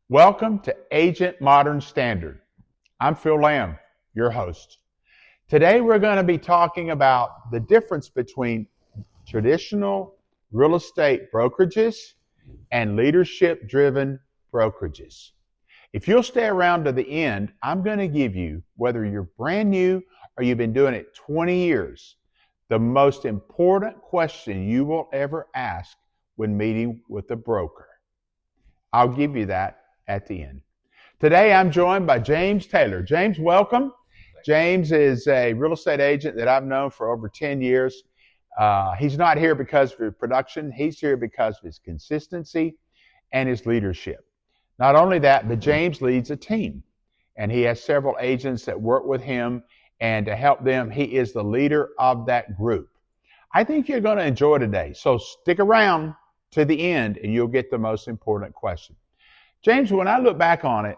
Welcome to Agent Modern Standard. I'm Phil Lamb, your host. Today we're going to be talking about the difference between traditional real estate brokerages and leadership driven brokerages. If you'll stay around to the end, I'm going to give you, whether you're brand new or you've been doing it 20 years, the most important question you will ever ask when meeting with a broker. I'll give you that at the end. Today I'm joined by James Taylor. James, welcome. James is a real estate agent that I've known for over 10 years. He's not here because of his production. He's here because of his consistency and his leadership. Not only that, but James leads a team, and he has several agents that work with him, and to help them, he is the leader of that group. I think you're going to enjoy today, so stick around to the end, and you'll get the most important question. James, when I look back on it,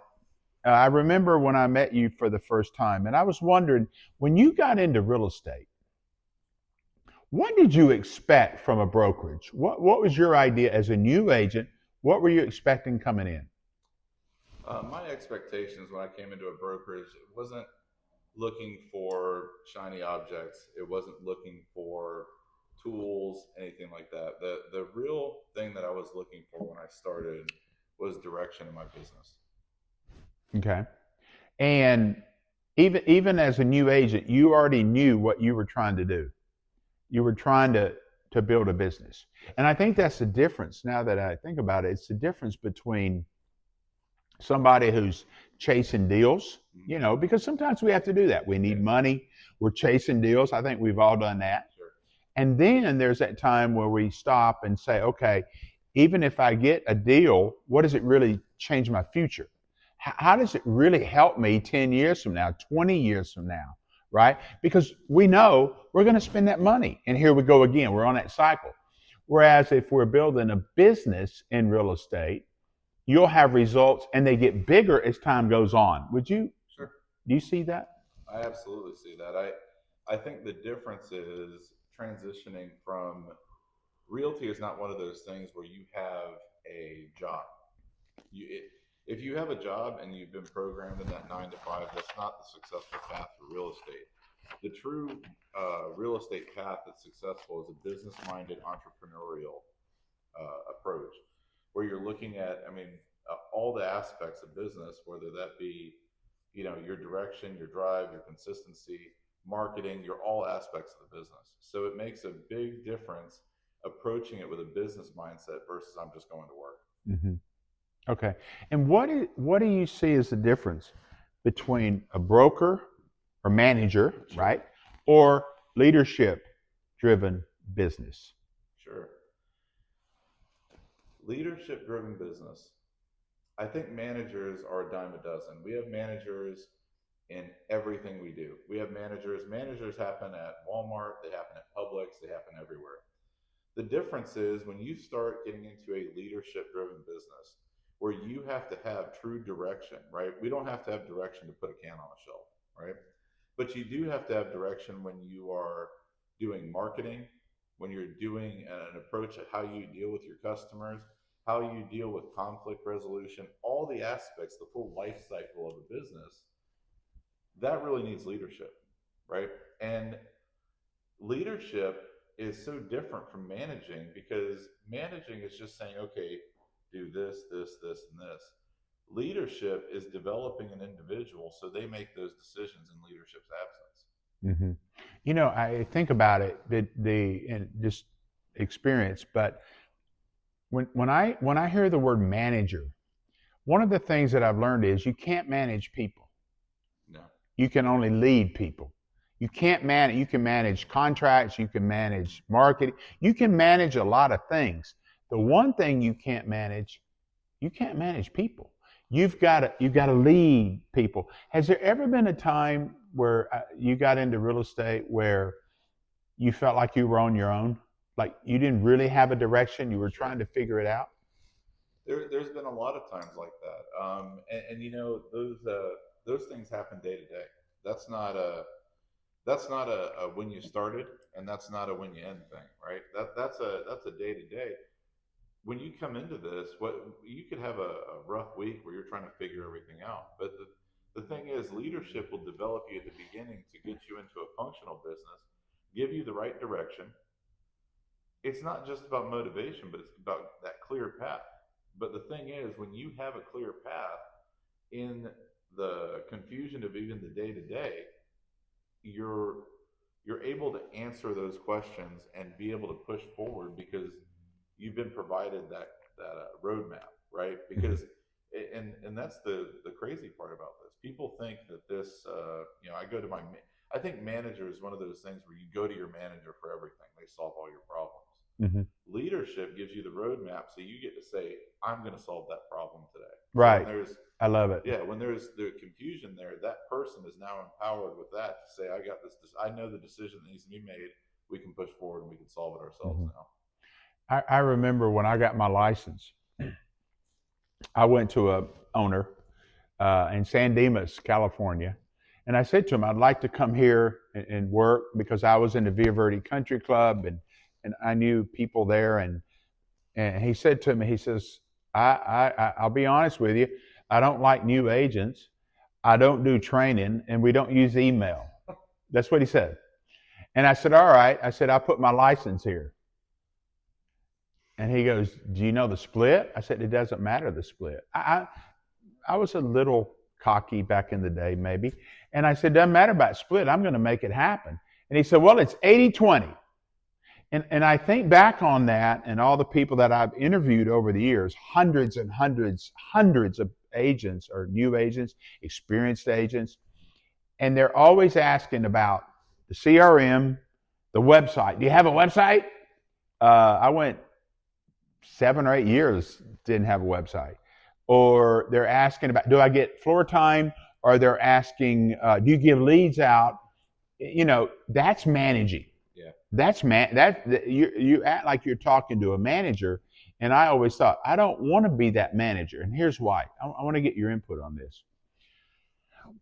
I remember when I met you for the first time, and I was wondering, when you got into real estate, what did you expect from a brokerage? What was your idea as a new agent? What were you expecting coming in? My expectations when I came into a brokerage, it wasn't looking for shiny objects. It wasn't looking for tools, anything like that. The real thing that I was looking for when I started was direction in my business. Okay. And even as a new agent, you already knew what you were trying to do. You were trying to build a business. Yes. And I think that's the difference now that I think about it. It's the difference between somebody who's chasing deals, Mhm. because sometimes we have to do that. We need Yes. money. We're chasing deals. I think we've all done that. Sure. And then there's that time where we stop and say, okay, even if I get a deal, what does it really change my future? How does it really help me 10 years from now, 20 years from now, right? Because we know we're going to spend that money. And here we go again. We're on that cycle. Whereas if we're building a business in real estate, you'll have results and they get bigger as time goes on. Sure. Do you see that? I absolutely see that. I think the difference is transitioning from realty is not one of those things where you have a job. You, it, if you have a job and you've been programmed in that 9 to 5, that's not the successful path for real estate. The true real estate path that's successful is a business minded entrepreneurial approach where you're looking at, all the aspects of business, whether that be, your direction, your drive, your consistency, marketing, your all aspects of the business. So it makes a big difference approaching it with a business mindset versus I'm just going to work. Hmm. Okay. And what do you see as the difference between a broker or manager, Sure. right, or leadership driven business? Sure. Leadership driven business. I think managers are a dime a dozen. We have managers in everything we do. We have managers. Managers happen at Walmart, they happen at Publix, they happen everywhere. The difference is when you start getting into a leadership driven business where you have to have true direction, right? We don't have to have direction to put a can on a shelf, right? But you do have to have direction when you are doing marketing, when you're doing an approach at how you deal with your customers, how you deal with conflict resolution, all the aspects, the full life cycle of a business, that really needs leadership, right? And leadership is so different from managing because managing is just saying, okay, do this, and this. Leadership is developing an individual so they make those decisions in leadership's absence. Hmm. I think about it, and just experience, but when I hear the word manager, one of the things that I've learned is you can't manage people. No. You can only lead people. You can't manage. You can manage contracts. You can manage marketing. You can manage a lot of things. The one thing you can't manage people. You've got to lead people. Has there ever been a time where you got into real estate where you felt like you were on your own, like you didn't really have a direction, you were Sure. trying to figure it out? There's been a lot of times like that, and those things happen day to day. That's not a that's not a when you started, and that's not a when you end thing, right? That's a day to day. when you come into this, what you could have a rough week where you're trying to figure everything out. But the thing is, leadership will develop you at the beginning to get you into a functional business, give you the right direction. It's not just about motivation, but it's about that clear path. But the thing is, when you have a clear path in the confusion of even the day to day, you're you're able to answer those questions and be able to push forward because you've been provided that roadmap, right? Mhm. Because and that's the crazy part about this. People think that this, I go to I think manager is one of those things where you go to your manager for everything. They solve all your problems. Mhm. Leadership gives you the roadmap, so you get to say, "I'm going to solve that problem today." So when Right. there's I love it. yeah, when there's the confusion there, that person is now empowered with that to say, "I got this. I know the decision that needs to be made. We can push forward and we can solve it ourselves Mhm. now." I remember when I got my license, I went to a owner in San Dimas, California, and I said to him, "I'd like to come here and work because I was in the Via Verde Country Club and I knew people there." And he said to me, he says, I'll be honest with you, I don't like new agents. I don't do training, and we don't use email." That's what he said. And I said, "All right." I said, "I'll put my license here." And he goes, "Do you know the split?" I said, "It doesn't matter the split." I was a little cocky back in the day, maybe. And I said, "Doesn't matter about split. I'm going to make it happen." And he said, "Well, it's 80-20." And I think back on that and all the people that I've interviewed over the years, hundreds and hundreds, hundreds of agents or new agents, experienced agents, and they're always asking about the CRM, the website. Do you have a website? I went 7 or 8 years, didn't have a website. Or they're asking about, do I get floor time? Or they're asking, do you give leads out? That's managing. Yeah. That's you act like you're talking to a manager, and I always thought I don't want to be that manager, and here's why. I want to get your input on this.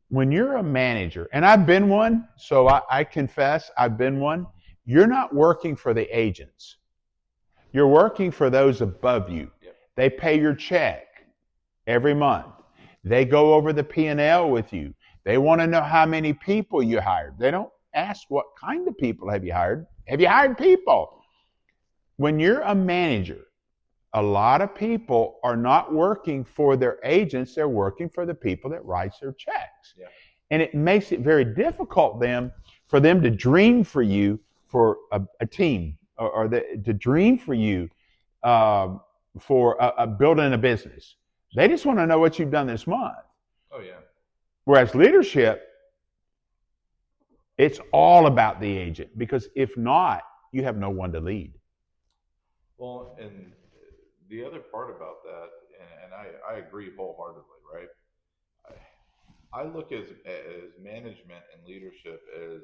When you're a manager, and I've been one, so I confess I've been one. You're not working for the agents. You're working for those above you. Yep. They pay your check every month. They go over the P&L with you. They want to know how many people you hired. They don't ask what kind of people have you hired. Have you hired people? When you're a manager, a lot of people are not working for their agents. They're working for the people that writes their checks. Yeah. And it makes it very difficult for them to dream for you for a team or to dream for you um, for building a business. They just want to know what you've done this month. Oh yeah. Whereas leadership, it's all about the agent because if not, you have no one to lead. Well, and the other part about that, and I agree wholeheartedly, right? I look as management and leadership as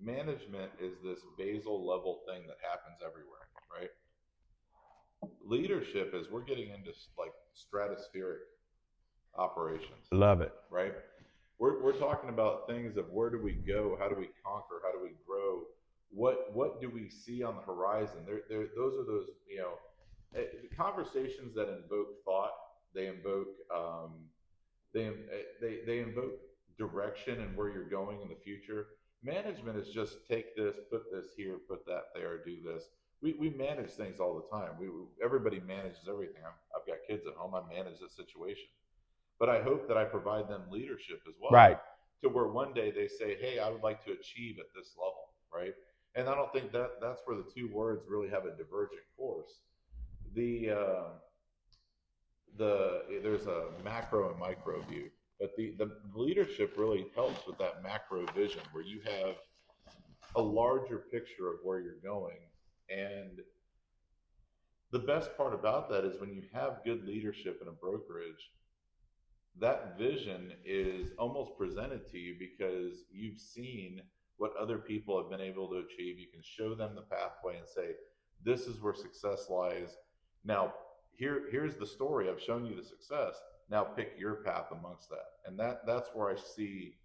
management is this basal level thing that happens everywhere, right? Leadership is we're getting into like stratospheric operations, Love it. right? We're talking about things of where do we go, how do we conquer, how do we grow, what do we see on the horizon? Those are those conversations that invoke thought. They invoke they invoke direction and where you're going in the future. Management is just take this, put this here, put that there, do this. We manage things all the time. Everybody manages everything. I've got kids at home. I manage the situation, but I hope that I provide them leadership as well Right. to where one day they say, "Hey, I would like to achieve at this level," right? And I don't think that that's where the two words really have a divergent course. The there's a macro and micro view, but the leadership really helps with that macro vision where you have a larger picture of where you're going. And the best part about that is when you have good leadership in a brokerage, that vision is almost presented to you because you've seen what other people have been able to achieve. You can show them the pathway and say, "This is where success lies. Now, here's the story. I've shown you the success. Now pick your path amongst that." And that's where I see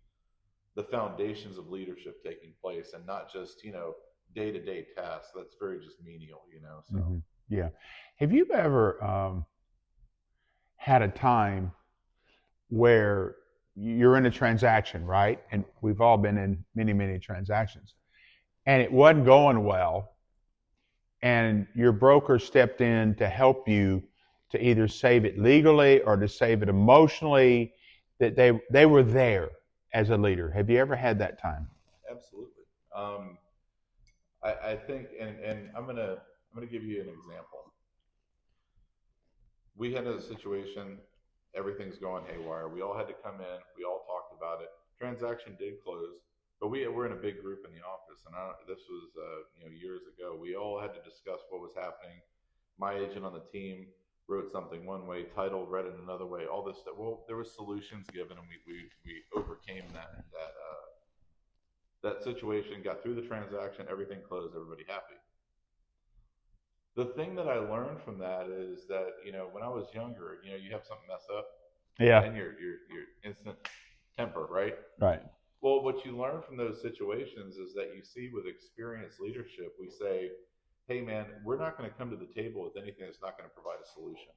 the foundations of leadership taking place, and not just day to day tasks. That's very just menial. So Mm-hmm. Yeah. Have you ever had a time where you're in a transaction, right? And we've all been in many, many transactions, and it wasn't going well, and your broker stepped in to help you to either save it legally or to save it emotionally, that they were there as a leader. Have you ever had that time? Absolutely. Um, I think, and I'm gonna give you an example. We had a situation, everything's going haywire. We all had to come in. We all talked about it. Transaction did close, but we're in a big group in the office, and this was years ago. We all had to discuss what was happening. My agent on the team wrote something one way, title read it another way. All this stuff. Well, there was solutions given, and we overcame that situation. Got through the transaction. Everything closed. Everybody happy. The thing that I learned from that is that when I was younger, you have something mess up, Yeah. and your instant temper, right? Right. Well, what you learn from those situations is that you see with experienced leadership, we say, "Hey, man, we're not going to come to the table with anything that's not going to provide a solution."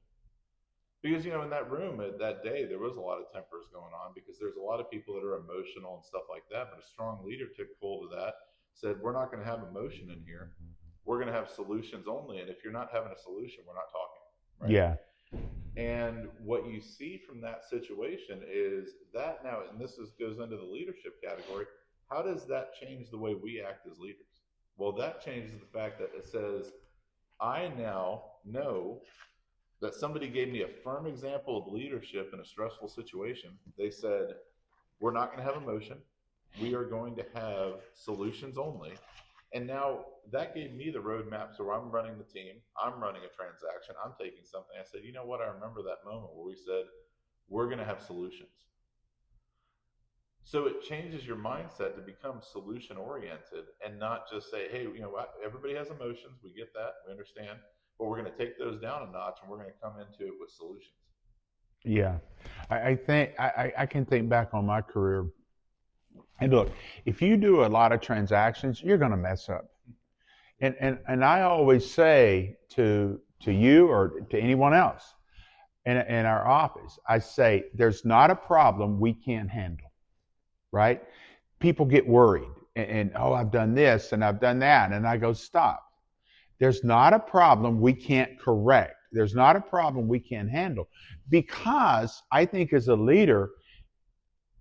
Because in that room at that day, there was a lot of tempers going on because there's a lot of people that are emotional and stuff like that. But a strong leader took hold of that, said, "We're not going to have emotion in here. We're going to have solutions only. And if you're not having a solution, we're not talking." Right? Yeah. And what you see from that situation is that now, and goes into the leadership category. How does that change the way we act as leaders? Well, that changes the fact that it says, I now know that somebody gave me a firm example of leadership in a stressful situation. They said, we're not going to have emotion. We are going to have solutions only. And now that gave me the roadmap. So I'm running the team, I'm running a transaction, I'm taking something. I said, you know what? I remember that moment where we said, we're going to have solutions. So it changes your mindset to become solution oriented and not just say, hey, what? Everybody has emotions. We get that. We understand. But we're going to take those down a notch and we're going to come into it with solutions. Yeah. I think I can think back on my career. And look, if you do a lot of transactions, you're going to mess up. And I always say to you or to anyone else in our office, I say, there's not a problem we can't handle, right? People get worried and oh, I've done this and I've done that. And I go, stop. There's not a problem we can't correct. There's not a problem we can't handle. Because I think as a leader,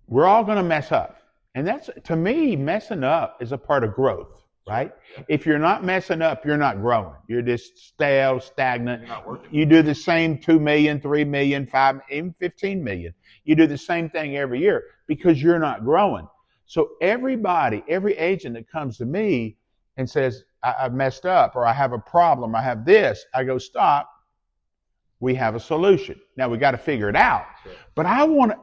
we're all going to mess up. And that's, to me, messing up is a part of growth, right? Sure. If you're not messing up, you're not growing. You're just stale, stagnant. You're not working. You do the same 2 million, 3 million, 5, even 15 million. You do the same thing every year because you're not growing. So everybody, every agent that comes to me and says, I've messed up or I have a problem, I have this, I go, stop. We have a solution. Now we got to figure it out. Sure. But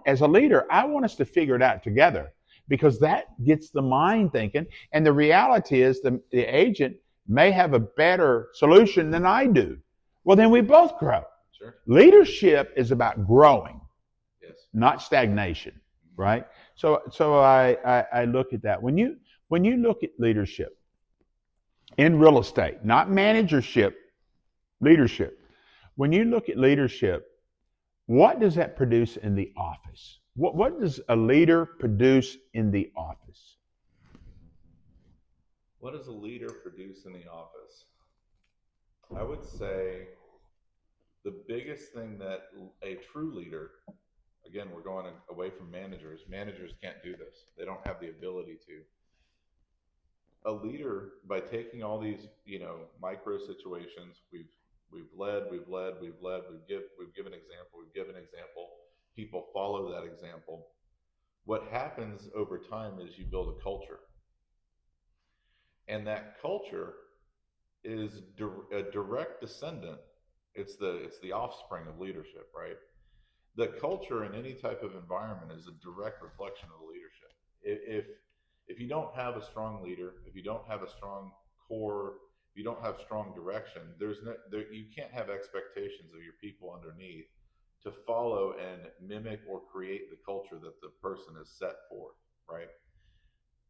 as a leader, I want us to figure it out together because that gets the mind thinking. And the reality is the agent may have a better solution than I do. Well, then we both grow. Sure. Leadership is about growing, Yes. not stagnation, right? So I look at that. When you look at leadership in real estate, not managership, leadership. When you look at leadership, what does that produce in the office? What does a leader produce in the office? What does a leader produce in the office? I would say the biggest thing that a true leader, again, we're going away from managers. Managers can't do this. They don't have the ability to. A leader, by taking all these, micro situations, we've led, we've given example. People follow that example. What happens over time is you build a culture, and that culture is a direct descendant. It's the offspring of leadership, right? The culture in any type of environment is a direct reflection of the leadership. If you don't have a strong leader, if you don't have a strong core, if you don't have strong direction, you can't have expectations of your people underneath to follow and mimic or create the culture that the person is set forth, right?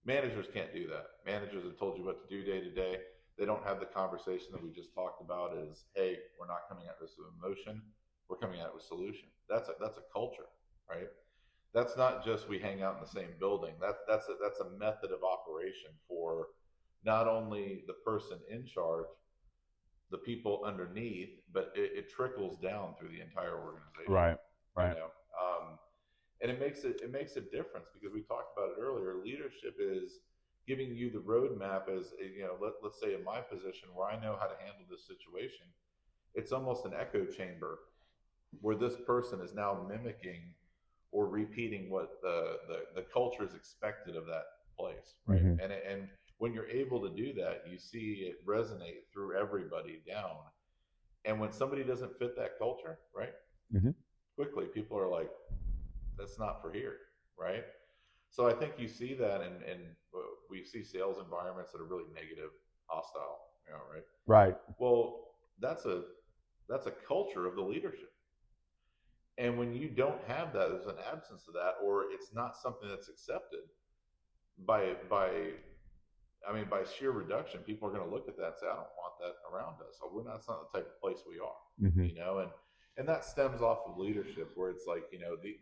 Managers can't do that. Managers have told you what to do day to day. They don't have the conversation that we just talked about is, hey, we're not coming at this with emotion. We're coming at it with solution. That's a culture, right? That's not just we hang out in the same building. That's a method of operation for not only the person in charge, the people underneath, but it trickles down through the entire organization. Right. You Right. know, and it makes a difference because we talked about it earlier. Leadership is giving you the roadmap as let's say in my position where I know how to handle this situation. It's almost an echo chamber where this person is now mimicking or repeating what the culture is expected of that place, right? Mm-hmm. And when you're able to do that, you see it resonate through everybody down. And when somebody doesn't fit that culture, right, Mm-hmm. quickly people are like, that's not for here, right? So I think you see that, and we see sales environments that are really negative, hostile, right? Right. Well, that's a culture of the leadership. And when you don't have that, there's an absence of that, or it's not something that's accepted by by sheer reduction, people are going to look at that and say, I don't want that around us. So we're not, that's not the type of place we are, Mm-hmm. and that stems off of leadership where it's like,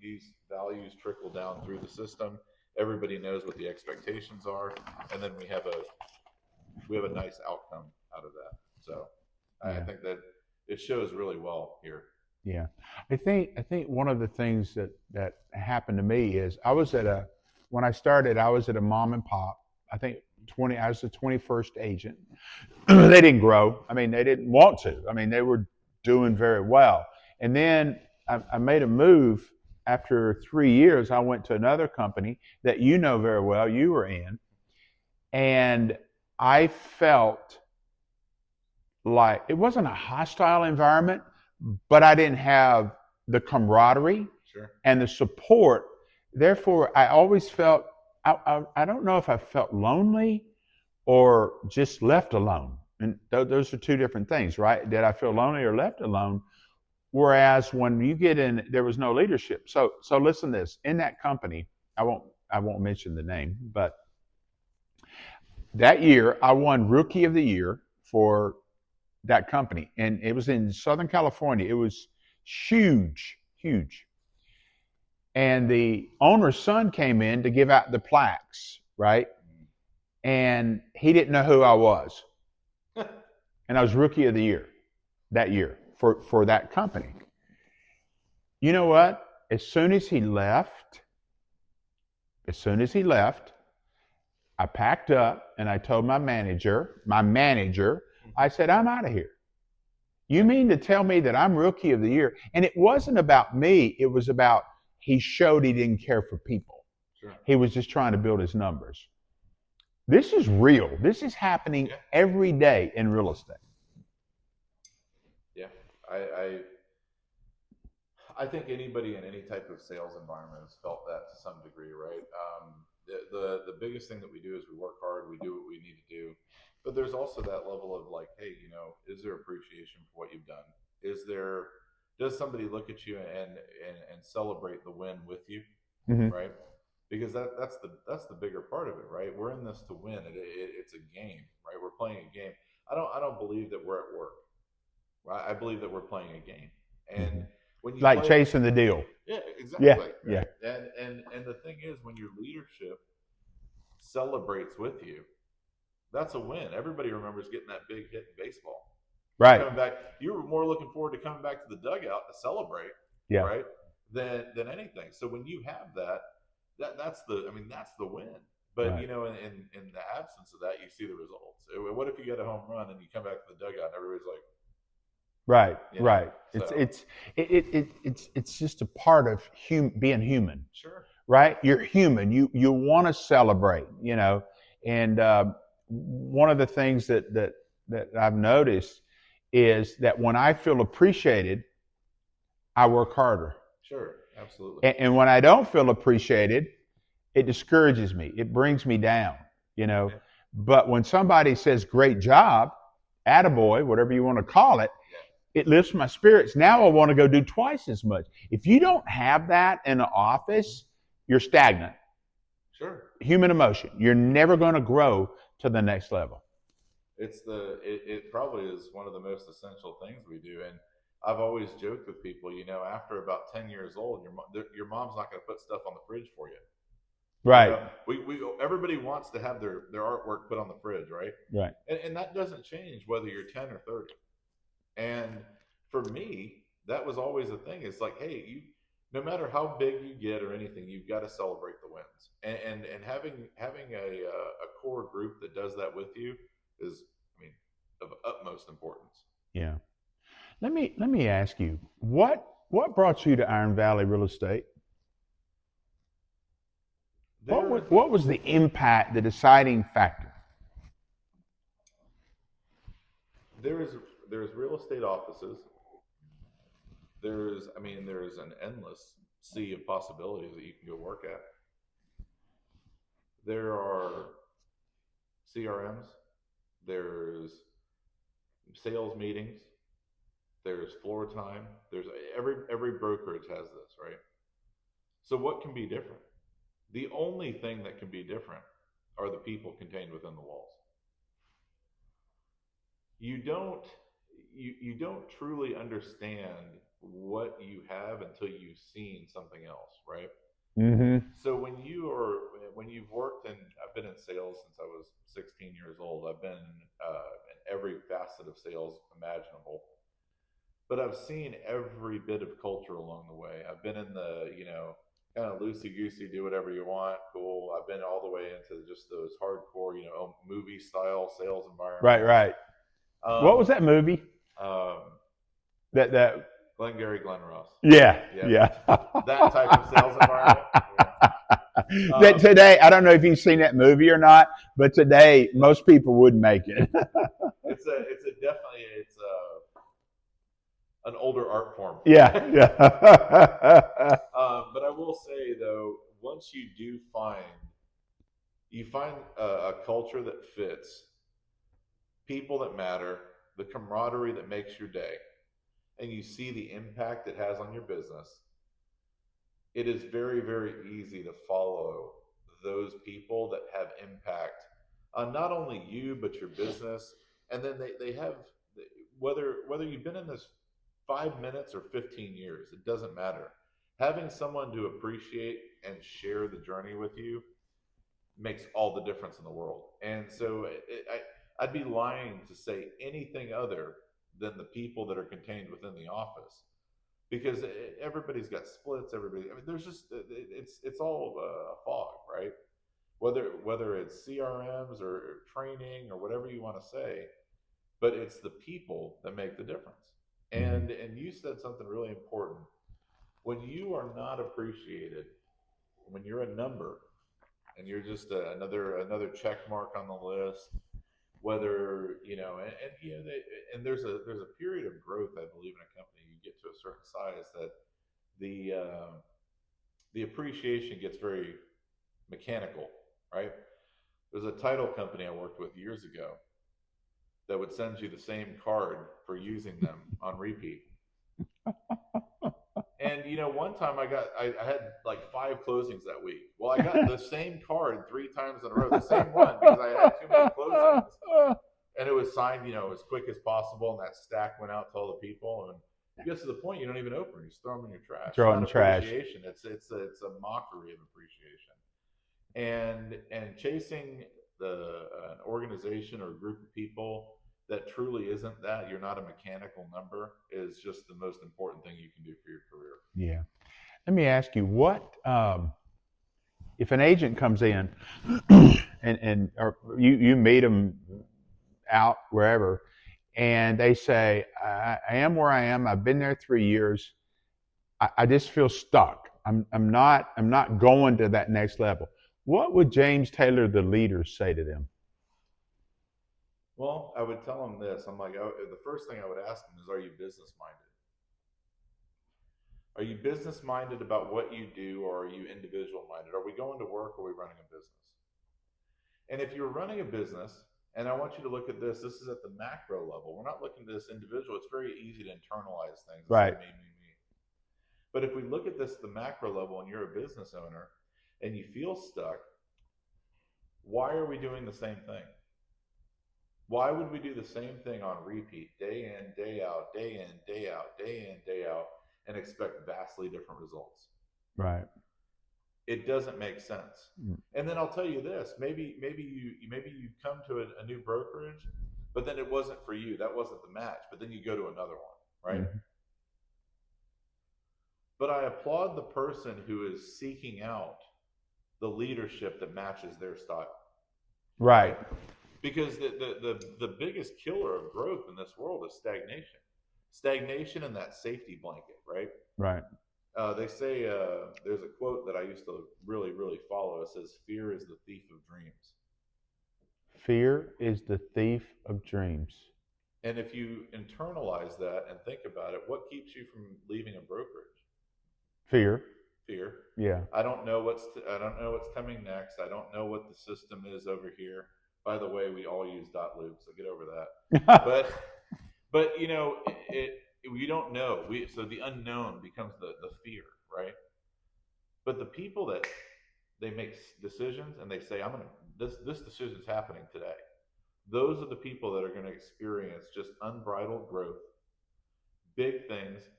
these values trickle down through the system. Everybody knows what the expectations are. And then we have a nice outcome out of that. So I Yeah. think that it shows really well here. Yeah. I think one of the things that happened to me is when I started, I was at a mom and pop. I think 20 I was the 21st agent. They didn't grow. I mean, they didn't want to. I mean, they were doing very well. And then I made a move after 3 years. I went to another company that you know very well, you were in, and I felt like it wasn't a hostile environment, but I didn't have the camaraderie Sure. and the support. Therefore, I always felt, I don't know if I felt lonely or just left alone. And those are two different things, right? Did I feel lonely or left alone? Whereas when you get in, there was no leadership. So listen to this. In that company, I won't I won't mention the name, but that year I won Rookie of the Year for that company, and it was in Southern California. It was huge, huge. And the owner's son came in to give out the plaques, right? And he didn't know who I was, and I was Rookie of the Year that year for that company. You know what? As soon as he left, I packed up and I told my manager, I said, I'm out of here. You mean to tell me that I'm Rookie of the Year? And it wasn't about me. It was about he showed he didn't care for people. Sure. He was just trying to build his numbers. This is real. This is happening Yeah. every day in real estate. Yeah. I think anybody in any type of sales environment has felt that to some degree, right? The biggest thing that we do is we work hard, we do what we need to do, but there's also that level of like, hey, is there appreciation for what you've done? Does somebody look at you and celebrate the win with you, Mm-hmm. right? Because that's the bigger part of it, right? We're in this to win. It's a game, right? We're playing a game. I don't believe that we're at work, right? I believe that we're playing a game, and Mm-hmm. when you Like play, chasing the deal. yeah, exactly. Yeah, Right? yeah. And the thing is, when your leadership celebrates with you, that's a win. Everybody remembers getting that big hit in baseball. Right. Coming back, you were more looking forward to coming back to the dugout to celebrate, Yeah. right? Than anything. So when you have that's the win. But Right. in the absence of that, you see the results. What if you get a home run and you come back to the dugout and everybody's like, Right. Right. So It's just a part of being human, sure, right? You're human. You want to celebrate, and one of the things that I've noticed is that when I feel appreciated, I work harder. sure, absolutely. And when I don't feel appreciated, it discourages me. It brings me down, Yeah. But when somebody says, great job, attaboy, whatever you want to call it, it lifts my spirits. Now I want to go do twice as much. If you don't have that in an office, you're stagnant. Sure. Human emotion. You're never going to grow to the next level. It probably is one of the most essential things we do. And I've always joked with people, after about 10 years old, your mom's not going to put stuff on the fridge for you. Right. We everybody wants to have their artwork put on the fridge, right? Right. And that doesn't change whether you're 10 or 30. And for me, that was always the thing. It's like, hey, no matter how big you get or anything, you've got to celebrate the wins. And having a core group that does that with you is, I mean, of utmost importance. Yeah. Let me ask you, what brought you to Iron Valley Real Estate? There, What was the impact, the deciding factor? there's there's real estate offices. There's an endless sea of possibilities that you can go work at. There are CRMs. There's sales meetings. There's floor time. There's every brokerage has this, right? So what can be different? The only thing that can be different are the people contained within the walls. You don't truly understand what you have until you've seen something else, right? Mm-hmm. So when you've worked and I've been in sales since I was 16 years old. I've been in every facet of sales imaginable, but I've seen every bit of culture along the way. I've been in the kind of loosey goosey, do whatever you want, cool. I've been all the way into just those hardcore, movie style sales Right, environments. right. What was Um, that movie? um, That Glengarry Glen Ross. Yeah, Yeah, yeah. that type of sales environment. Yeah. That today, I don't know if you've seen that movie or not, but today most people wouldn't make it. It's an older art form. Yeah, yeah. But I will say though, once you find a culture that fits, people that matter, the camaraderie that makes your day, and you see the impact it has on your business, it is very, very easy to follow those people that have impact on not only you but your business. And then they have, whether you've been in this 5 minutes or 15 years, it doesn't matter. Having someone to appreciate and share the journey with you makes all the difference in the world. And so I'd be lying to say anything other than the people that are contained within the office, because everybody's got splits. There's just it's all a fog, right? Whether it's CRMs or training or whatever you want to say, but it's the people that make the difference. And you said something really important. When you are not appreciated, when you're a number and you're just another check mark on the list, whether and there's a period of growth, I believe, in a company. You get to a certain size that the the appreciation gets very mechanical, right? There's a title company I worked with years ago that would send you the same card for using them on repeat. And one time I had like 5 closings that week. Well, I got the same card 3 times in a row, the same one, because I had too many closings, and it was signed, as quick as possible, and that stack went out to all the people, and it gets to the point you don't even open them; you just throw them in your trash. Throw It's it in not trash. appreciation; it's a mockery of appreciation, and chasing an organization or a group of people that truly isn't that. You're not a mechanical number, is just the most important thing you can do for your career. Yeah. Let me ask you, what if an agent comes in and or you meet them out wherever, and they say, I am where I am. I've been there 3 years. I just feel stuck. I'm not going to that next level. What would James Taylor, the leader, say to them? Well, I would tell them this. I'm like, the first thing I would ask them is, are you business minded? Are you business minded about what you do, or are you individual minded? Are we going to work, or are we running a business? And if you're running a business, and I want you to look at this is at the macro level. We're not looking at this individual. It's very easy to internalize things and say Right. me, me, me. But if we look at this at the macro level, and you're a business owner and you feel stuck, why are we doing the same thing? Why would we do the same thing on repeat, day in, day out, day in, day out, day in, day out, and expect vastly different results? Right. It doesn't make sense. Mm. And then I'll tell you this: maybe you come to a new brokerage, but then it wasn't for you. That wasn't the match. But then you go to another one, right? Mhm. But I applaud the person who is seeking out the leadership that matches their style, Right. right? Because the biggest killer of growth in this world is stagnation. Stagnation and that safety blanket, right? Right. They say there's a quote that I used to really follow. It says, "Fear is the thief of dreams." Fear is the thief of dreams. And if you internalize that and think about it, what keeps you from leaving a brokerage? Fear. Fear. Yeah. I don't know what's coming next. I don't know what the system is over here. By the way, we all use dot loop, so get over that. But you know, we don't know. We so the unknown becomes the fear, right? But the people that they make decisions and they say, "I'm gonna this decision's happening today." Those are the people that are going to experience just unbridled growth, big things.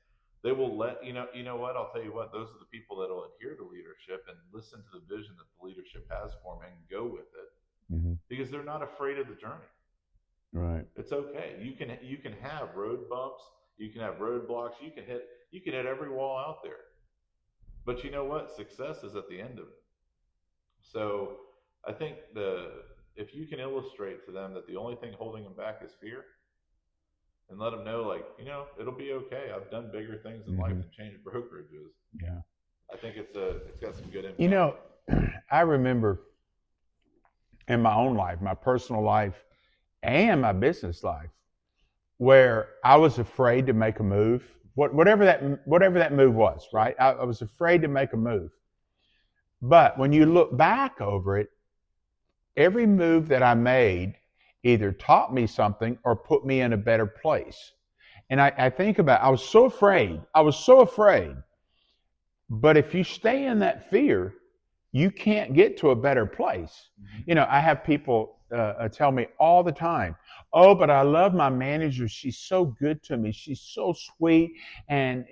They will let you know what, I'll tell you what, those are the people that will adhere to leadership and listen to the vision that the leadership has for them and go with it Mhm. because they're not afraid of the journey. Right. It's okay. You can have road bumps, you can have roadblocks, you can hit every wall out there. But you know what? Success is at the end of it. So I think the if you can illustrate to them that the only thing holding them back is fear, and let them know, like, it'll be okay. I've done bigger things in life Mhm. than change brokerages. Yeah. I think it's got some good You impact. know, I remember in my own life, my personal life, and my business life, where I was afraid to make a move, whatever that move was, Sure. right? I was afraid to make a move. But when you look back over it, every move that I made either taught me something or put me in a better place. And I think about I was so afraid. I was so afraid. But if you stay in that fear, you can't get to a better place. Hmm. I have people tell me all the time, "Oh, but I love my manager. She's so good to me. She's so sweet, and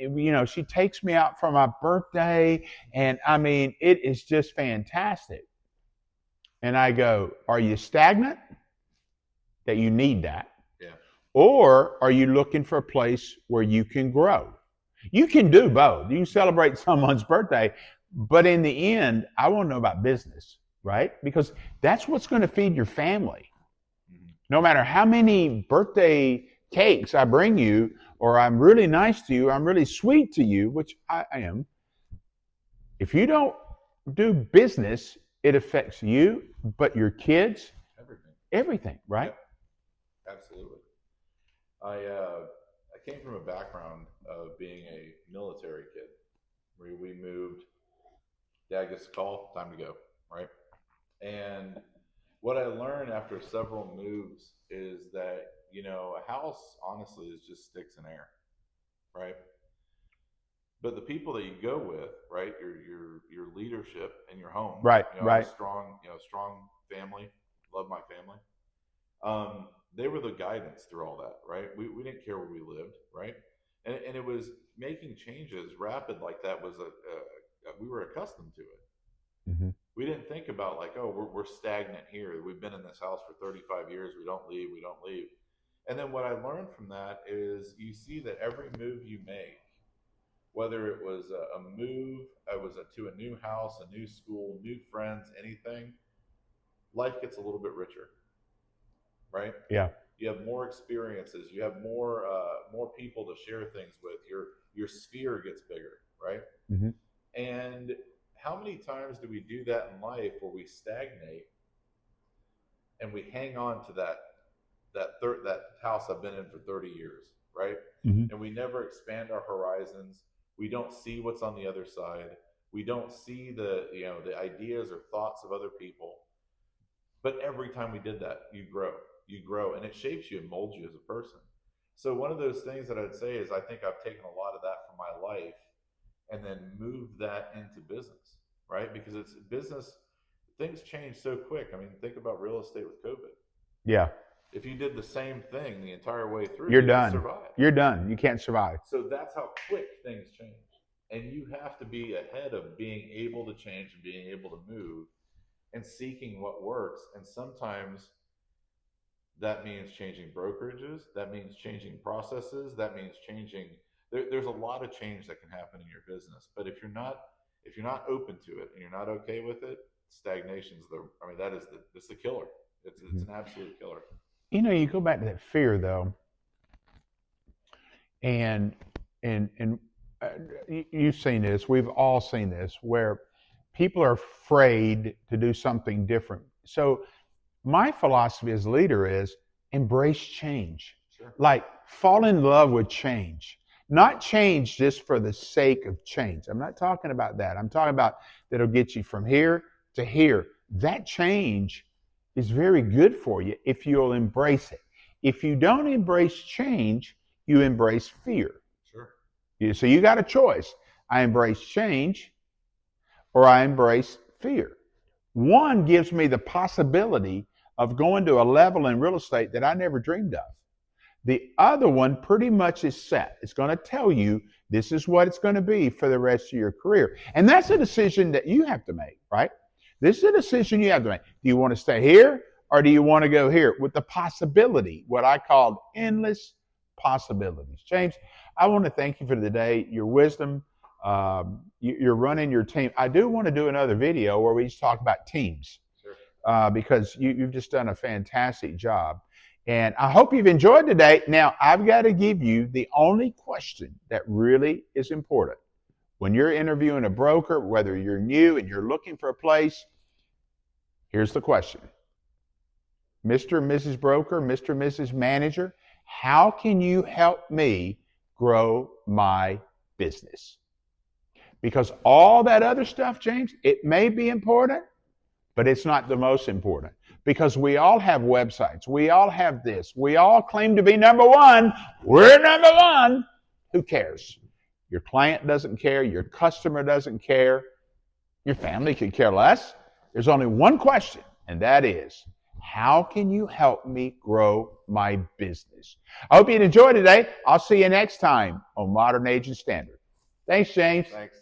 she takes me out for my birthday, and I mean, it is just fantastic." And I go, "Are you stagnant? That you need that, Yeah. or are you looking for a place where you can grow?" You can do both. You can celebrate someone's birthday, but in the end, I want to know about business, right? Because that's what's going to feed your family. Hmm. No matter how many birthday cakes I bring you, or I'm really nice to you, or I'm really sweet to you, which I am, if you don't do business, it affects you, but your kids, Everything. everything, right? Yep. Absolutely. I came from a background of being a military kid, where we moved. Dad gets a call, time to go, right? And what I learned after several moves is that a house honestly is just sticks and air, right? But the people that you go with, right, your leadership and your home. Right, I have a right. strong family. Love my family. They were the guidance through all that, right? We didn't care where we lived, right? And it was making changes rapid like that was we were accustomed to it. Mm-hmm. We didn't think about, like, oh, we're stagnant here. We've been in this house for 35 years. We don't leave. We don't leave. And then what I learned from that is you see that every move you make, whether it was a move, it was to a new house, a new school, new friends, anything, life gets a little bit richer, right? Yeah. You have more experiences. You have more people to share things with. Your sphere gets bigger, right? Mm-hmm. And how many times do we do that in life where we stagnate and we hang on to that house I've been in for 30 years, right? Mm-hmm. And we never expand our horizons. We don't see what's on the other side. We don't see the ideas or thoughts of other people. But every time we did that, you grow, and it shapes you and molds you as a person. So one of those things that I'd say is I think I've taken a lot of that from my life and then moved that into business, right? Because it's business, things change so quick. I mean, think about real estate with COVID. Yeah. If you did the same thing the entire way through, You're you didn't done. survive. You're done. You can't survive. So that's how quick things change. And you have to be ahead of being able to change and being able to move and seeking what works. And sometimes that means changing brokerages, that means changing processes, that means changing there's a lot of change that can happen in your business. But if you're not open to it and you're not okay with it, stagnation's the I mean that is it's the killer. It's an absolute killer. You go back to that fear though, and and uh, you've seen this. We've all seen this, where people are afraid to do something different. So my philosophy as a leader is embrace change. Sure. Like fall in love with change. Not change just for the sake of change. I'm not talking about that. I'm talking about that'll get you from here to here. That change is very good for you if you'll embrace it. If you don't embrace change, you embrace fear. Sure. So you got a choice. I embrace change or I embrace fear. One gives me the possibility of going to a level in real estate that I never dreamed of. The other one pretty much is set. It's going to tell you this is what it's going to be for the rest of your career. And that's a decision that you have to make, right? This is a decision you have to make. Do you want to stay here or do you want to go here? With the possibility, what I call endless possibilities. James, I want to thank you for today, your wisdom. You're running your team. I do want to do another video where we just talk about teams. Sure. Because you've just done a fantastic job. And I hope you've enjoyed today. Now, I've got to give you the only question that really is important. When you're interviewing a broker, whether you're new and you're looking for a place, here's the question. Mr. and Mrs. Broker, Mr. and Mrs. Manager, how can you help me grow my business? Because all that other stuff, James, it may be important, but it's not the most important. Because we all have websites. We all have this. We all claim to be number one. We're number one. Who cares? Your client doesn't care. Your customer doesn't care. Your family could care less. There's only one question, and that is, how can you help me grow my business? I hope you enjoyed today. I'll see you next time on Modern Agent Standard. Thanks, James. Thanks.